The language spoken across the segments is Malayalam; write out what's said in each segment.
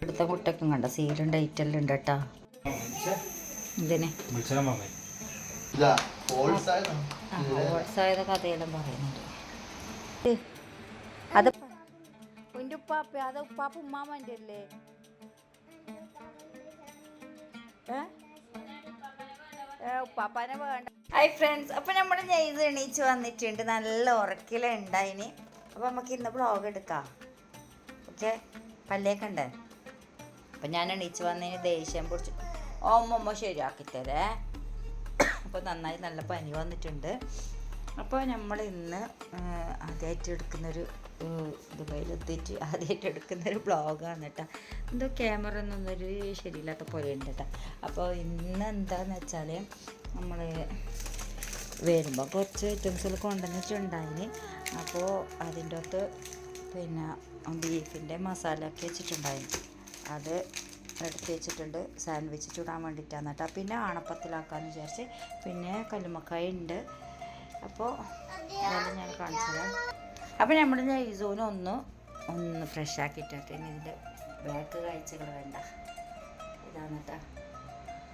ഇവിടുത്തെ മുട്ടക്കും കണ്ട സീലും ഡേറ്റെല്ലാം ഉണ്ട് കേട്ടോ. ഇതിന് ഹോൾസായത് കഥയെല്ലാം പറയുന്നുണ്ട്. അത് ഉൻ്റെ ഉപ്പാപ്പ, അത് ഉപ്പാപ്പ ഉമ്മാമൻ്റെ അല്ലേ? ഉപ്പാപ്പാനെ വേണ്ട. ഹായ് ഫ്രണ്ട്സ്, അപ്പം നമ്മുടെ നെയ്ത് എണീച്ച് വന്നിട്ടുണ്ട്. നല്ല ഉറക്കിലുണ്ടായിന്. അപ്പം നമുക്ക് ഇന്ന് വ്ളോഗ് എടുക്കാം. ഓക്കെ, പല്ലേക്ക് ഉണ്ട്. അപ്പം ഞാൻ എണീച്ച് വന്നതിന് ദേഷ്യം പിടിച്ചു. ഓമ്മ ശരിയാക്കിത്തരേ. അപ്പോൾ നന്നായി നല്ല പനി വന്നിട്ടുണ്ട്. അപ്പോൾ നമ്മൾ ഇന്ന് ആദ്യമായിട്ട് എടുക്കുന്നൊരു ദുബൈയിലെത്തിയിട്ട് ആദ്യമായിട്ട് എടുക്കുന്നൊരു വ്ളോഗാണ് കേട്ടോ. എന്തോ ക്യാമറ ഒന്നൊരു ശരിയില്ലാത്ത പോലെ ഉണ്ട് കേട്ടോ. അപ്പോൾ ഇന്ന് എന്താണെന്ന് വെച്ചാൽ നമ്മൾ വരുമ്പോൾ കുറച്ച് ഐറ്റംസുകൾ കൊണ്ടുവന്നിട്ടുണ്ടായിന്. അപ്പോൾ അതിൻ്റെ അകത്ത് പിന്നെ ബീഫിൻ്റെ മസാല ഒക്കെ വെച്ചിട്ടുണ്ടായിരുന്നു. അത് എടുത്ത് വെച്ചിട്ടുണ്ട്. സാൻഡ്വിച്ച് ചൂടാൻ വേണ്ടിയിട്ടാണ് കേട്ടോ. പിന്നെ ആണപ്പത്തിലാക്കാമെന്ന് വിചാരിച്ച്. പിന്നെ കല്ലുമ്മക്കായ ഉണ്ട്. അപ്പോൾ അതെല്ലാം ഞാൻ കാണിച്ചത്. അപ്പോൾ നമ്മുടെ നൈസൂന് ഒന്ന് ഫ്രഷ് ആക്കിയിട്ടിട്ട് ഇനി ഇതിൻ്റെ ബാക്ക് കാഴ്ചകൾ വേണ്ട. ഇതാണ് കേട്ടോ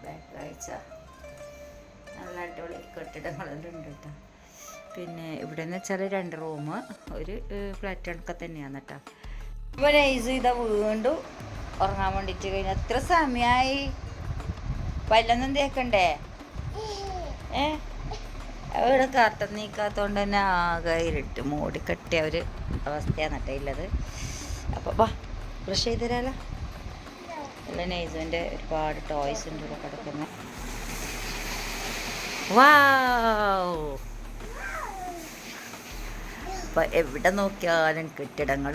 ബാക്ക് കാഴ്ച. നല്ല അടിപൊളി കെട്ടിടങ്ങളെല്ലാം ഉണ്ട് കേട്ടോ. പിന്നെ ഇവിടെ എന്ന് വെച്ചാൽ 2 റൂം, ഒരു ഫ്ലാറ്റ് കണക്കെ തന്നെയാണ് കേട്ടോ. അപ്പോൾ നൈസ് ഇതാ വീണ്ടും ഉറങ്ങാൻ വേണ്ടിയിട്ട് കഴിഞ്ഞാൽ എത്ര സമയമായി? പല്ലൊന്നും തേക്കണ്ടേ? അവിടെ കർട്ടൻ നീക്കാത്തതുകൊണ്ട് തന്നെ ആകെ ഇരുട്ട് മൂടി കെട്ടിയ ഒരു അവസ്ഥയാണ് കേട്ടോ ഉള്ളത്. അപ്പോൾ വാ ബ്രഷ് ചെയ്ത് തരാമല്ലോ. അല്ല നൈസുവിൻ്റെ ഒരുപാട് ടോയ്സ് ഉണ്ട് ഇവിടെ കിടക്കുന്നത്. വാവ്, അപ്പോൾ എവിടെ നോക്കിയാലും കെട്ടിടങ്ങൾ.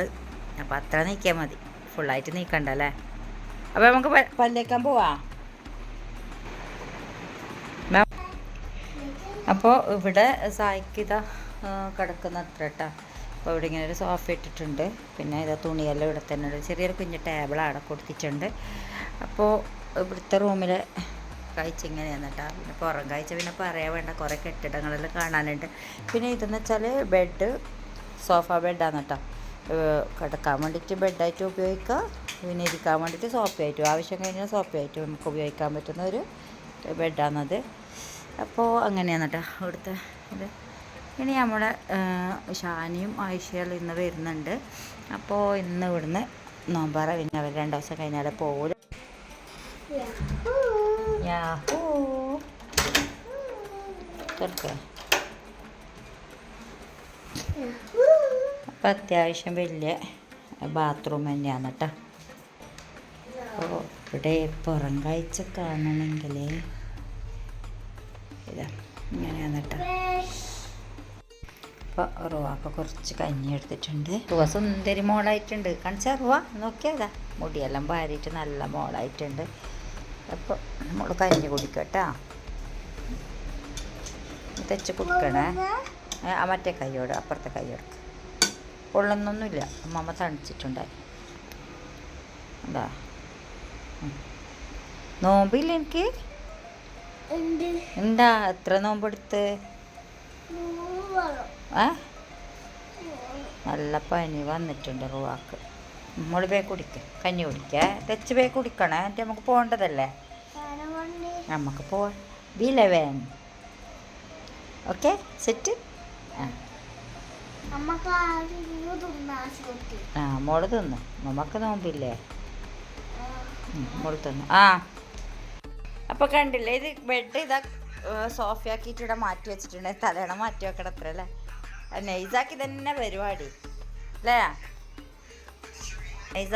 അപ്പോൾ അത്ര നീക്കിയാൽ മതി, ഫുള്ളായിട്ട് നീക്കണ്ട അല്ലേ. അപ്പോൾ നമുക്ക് പല്ലേക്കാൻ പോവാ. അപ്പോൾ ഇവിടെ സായിക്കിത കിടക്കുന്ന അത്ര കേട്ടോ. അപ്പോൾ ഇവിടെ ഇങ്ങനെ ഒരു സോഫ ഇട്ടിട്ടുണ്ട്. പിന്നെ ഇതാ തുണിയെല്ലാം ഇവിടെ തന്നെ ഉണ്ട്. ചെറിയൊരു കുഞ്ഞ് ടേബിൾ അവിടെ കൊടുത്തിട്ടുണ്ട്. അപ്പോൾ ഇവിടുത്തെ റൂമിലെ കാഴ്ച ഇങ്ങനെയാണ് കേട്ടോ. പിന്നെ പുറം കാഴ്ച പിന്നെ പറയാൻ വേണ്ട, കുറേ കെട്ടിടങ്ങളെല്ലാം കാണാനുണ്ട്. പിന്നെ ഇതെന്ന് വെച്ചാൽ ബെഡ്, സോഫ ബെഡാണ് കേട്ടോ. കിടക്കാൻ വേണ്ടിയിട്ട് ബെഡായിട്ട് ഉപയോഗിക്കുക, പിന്നെ ഇരിക്കാൻ വേണ്ടിയിട്ട് സോഫയായിട്ടും, ആവശ്യം കഴിഞ്ഞാൽ സോഫയായിട്ടും നമുക്ക് ഉപയോഗിക്കാൻ പറ്റുന്ന ഒരു ബെഡാണത്. അപ്പോൾ അങ്ങനെയാണ് കേട്ടോ ഇവിടുത്തെ ഇത്. ഇനി നമ്മുടെ ഷാനിയും ആയിഷയും ഇന്ന് വരുന്നുണ്ട്. അപ്പോൾ ഇന്ന് ഇവിടുന്ന് നോമ്പാറ, പിന്നെ അവർ 2 ദിവസം കഴിഞ്ഞാൽ പോകില്ല. അപ്പം അത്യാവശ്യം വലിയ ബാത്റൂം തന്നെയാണ് കേട്ടോ. അപ്പോൾ ഇവിടെ പുറം കാഴ്ച കാണണമെങ്കിൽ ഇതാ ഇങ്ങനെയാണ് കേട്ടോ. അപ്പോൾ റുവാക്ക കുറച്ച് കഞ്ഞി എടുത്തിട്ടുണ്ട്. റുവ സുന്ദരി മോളായിട്ടുണ്ട്. കാണിച്ചാൽ റുവ നോക്കിയതാ, മുടിയെല്ലാം വാരിയിട്ട് നല്ല മോളായിട്ടുണ്ട്. അപ്പോൾ നമ്മൾ കഞ്ഞി കുടിക്കട്ടോ. തെച്ച് കുടിക്കണേ. മറ്റേ കൈയോട് അപ്പുറത്തെ കൈയോട് പൊള്ളൊന്നൊന്നുമില്ല. അമ്മമ്മ തണിച്ചിട്ടുണ്ടായി. എന്താ നോമ്പില്ല എനിക്ക്? എന്താ എത്ര നോമ്പെടുത്ത്? നല്ല പനി വന്നിട്ടുണ്ട് റുവാക്ക്. നമ്മൾ ബേ കുടിക്ക, കഞ്ഞി കുടിക്ക, തെച്ച് ബേ കുടിക്കണേ. എന്നിട്ട് നമുക്ക് പോകേണ്ടതല്ലേ. നമുക്ക് പോവാം. B11 okay set. മോള് തിന്നു. നമുക്ക് നോമ്പില്ലേ? മോള് തിന്നു. അപ്പോൾ കണ്ടില്ലേ, ഇത് ബെഡ് ഇതാ സോഫയാക്കിയിട്ട് ഇവിടെ മാറ്റി വെച്ചിട്ടുണ്ട്. തലേണ മാറ്റി വെക്കണം അത്ര അല്ലേ. നൈസാക്കി തന്നെ പരിപാടി അല്ലേ നൈസ?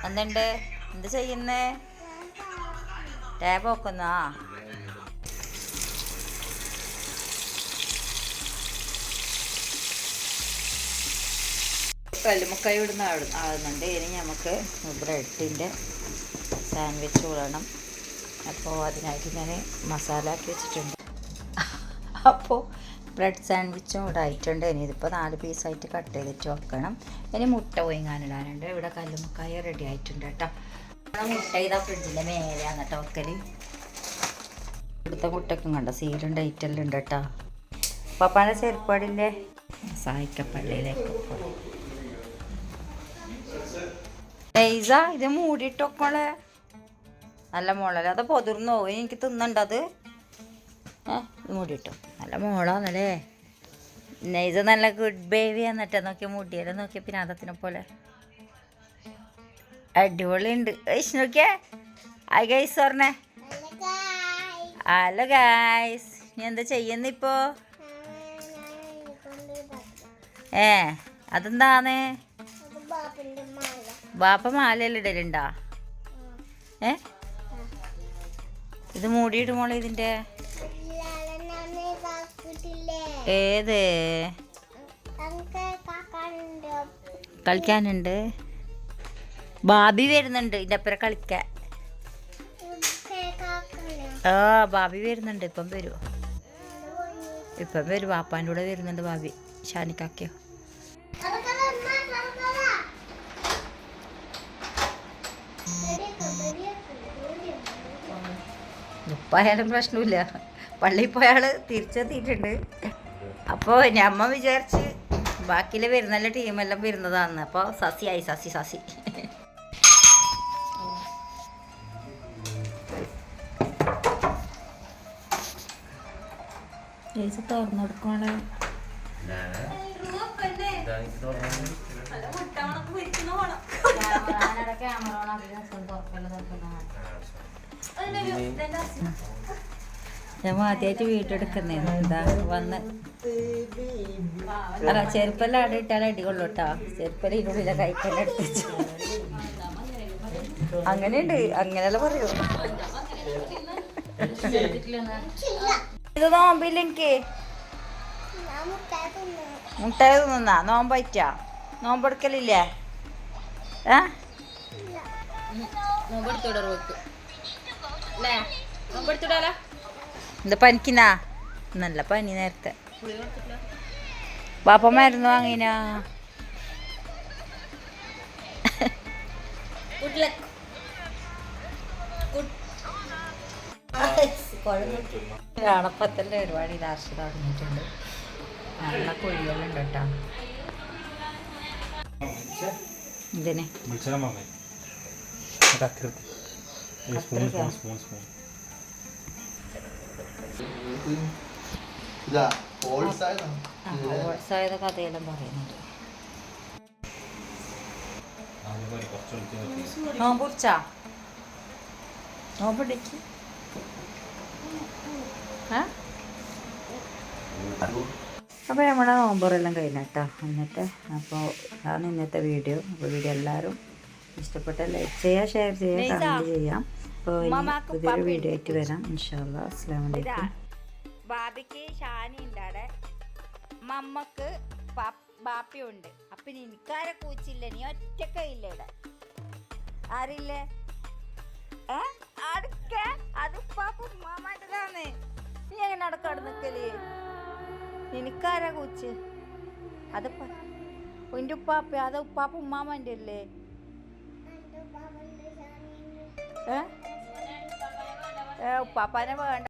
എന്തുണ്ട്, എന്ത് ചെയ്യുന്നേ? ടാബ് നോക്കുന്നോ? കല്ലുമ്മക്കായ ഇവിടുന്ന് ആകുന്നുണ്ട്. ഇനി നമുക്ക് ബ്രെഡിൻ്റെ സാൻഡ്വിച്ച് വിടണം. അപ്പോൾ അതിനായിട്ട് ഞാൻ മസാല ആക്കി വെച്ചിട്ടുണ്ട്. അപ്പോൾ ബ്രെഡ് സാൻഡ്വിച്ചും ഇവിടെ ആയിട്ടുണ്ട്. ഇനി ഇതിപ്പോൾ 4 പീസായിട്ട് കട്ട് ചെയ്തിട്ട് വെക്കണം. ഇനി മുട്ട പൊയിങ്ങാനിടാനുണ്ട്. ഇവിടെ കല്ലുമ്മക്കായ റെഡി ആയിട്ടുണ്ട് കേട്ടോ. മുട്ട ഇതാ ഫ്രിഡ്ജിൻ്റെ മേലെയാണ് കേട്ടോ വെക്കൽ. ഇവിടുത്തെ മുട്ടയ്ക്കും കണ്ട സീലും ഡേറ്റെല്ലാം ഉണ്ട് കേട്ടോ. പപ്പാൻ്റെ ചെരുപ്പാടില്ലേ സായിക്കപ്പള്ളിയിലേക്ക് നെയ്സ ഇത് മൂടിയിട്ടൊക്കെ നല്ല മോളല്ലേ അത് പൊതിർന്നു പോകും എനിക്ക് തിന്നണ്ടത് ഇത് മൂടിയിട്ടു നല്ല മോളാന്നല്ലേ നെയ്സ നല്ല ഗുഡ് ബേബി എന്നിട്ട് നോക്കിയ മുടിയെല്ലാം നോക്കിയ പിനാദത്തിനെ പോലെ അടിപൊളി ഉണ്ട് നോക്കിയേ ഹായ് ഗൈസ് പറഞ്ഞേ ഹലോ ഗൈസ് നീ എന്താ ചെയ്യുന്നിപ്പോ അതെന്താന്ന് ബാപ്പ മാലയെല്ലാം ഇടലുണ്ടാ ഇത് മൂടിയിട്ട് മോളെ ഇതിന്റെ ഏത് കളിക്കാനുണ്ട് ബാബി വരുന്നുണ്ട് ഇതിന്റെ അപ്പുറം കളിക്കാൻ ബാബി വരുന്നുണ്ട് ഇപ്പം വരും ബാപ്പാൻ്റെ കൂടെ വരുന്നുണ്ട് ബാബി ഷാനിക്കാക്കയോ ഉപ്പായാലും പ്രശ്നമില്ല പള്ളിയിൽ പോയാള് തിരിച്ചെത്തിയിട്ടുണ്ട് അപ്പോൾ ഞമ്മ വിചാരിച്ച് ബാക്കിയിലെ വരുന്നല്ല ടീമെല്ലാം വരുന്നതാന്ന് അപ്പോൾ സസിയായി സസി തുറന്നെടുക്കണേ ഞാൻ ആദ്യമായിട്ട് വീട്ടെടുക്കുന്നേ എന്താ വന്ന് അല്ല ചെരുപ്പെല്ലാം അവിടെ ഇട്ടാൽ അടികൊള്ളു കേട്ടോ ചെരുപ്പല്ല ഇതിനുള്ളിലെ കൈക്കെല്ലാം എടുത്തു അങ്ങനെയുണ്ട് അങ്ങനെയല്ല പറയൂ ഇത് നോമ്പില്ല എനിക്ക് മുട്ടായി തിന്നാ നോമ്പറ്റാ നോമ്പെടുക്കലില്ലേ എന്താ പനിക്കുന്നാ നല്ല പനി നേരത്തെ ബാപ്പ മരുന്ന് വാങ്ങിനാ അണപ്പത്തല്ലേ ഒരുപാട് ഇതാർച്ച തുടങ്ങിയിട്ടുണ്ട് നല്ല കുഴികളുണ്ട് കേട്ടോ ഇതിനെ ഹോൾസായത് കഥയെല്ലാം പറയുന്നുണ്ട് നോമ്പുറിച്ചാ നോമ്പുടിക്ക് അപ്പോൾ നമ്മുടെ നോമ്പറെല്ലാം കഴിഞ്ഞിട്ടോ എന്നിട്ട് അപ്പോൾ അതാണ് ഇന്നത്തെ വീഡിയോ അപ്പോൾ വീഡിയോ എല്ലാവരും ഇഷ്ടപ്പെട്ട ലൈക്ക് ചെയ്യുക ഷെയർ ചെയ്യുക കമൻറ്റ് ചെയ്യാം അപ്പോൾ പുതിയൊരു വീഡിയോ ആയിട്ട് വരാം ഇൻഷാ അല്ലാ അസ്സലാമു അലൈക്കും ബാബിക്ക് ഷാനി ഉണ്ടാടെ മമ്മക്ക് ബാപ്പിയുണ്ട് അപ്പം എനിക്കാരെ കൂച്ചില്ല നീ ഒറ്റക്കയില്ല ഇവിടെ ആരില്ലേ അടുക്ക അത് ഉപ്പാപ്പ ഉമ്മാമാൻ്റെതാണ് നീ എങ്ങനെ അടക്കാട് നിൽക്കല് എനിക്കാരാ കൂച്ച് അത് എൻ്റെ ഉപ്പാപ്പ അത് ഉപ്പാപ്പ ഉമ്മാമാൻ്റെ അല്ലേ ഉപ്പാപ്പാനെ വേണ്ട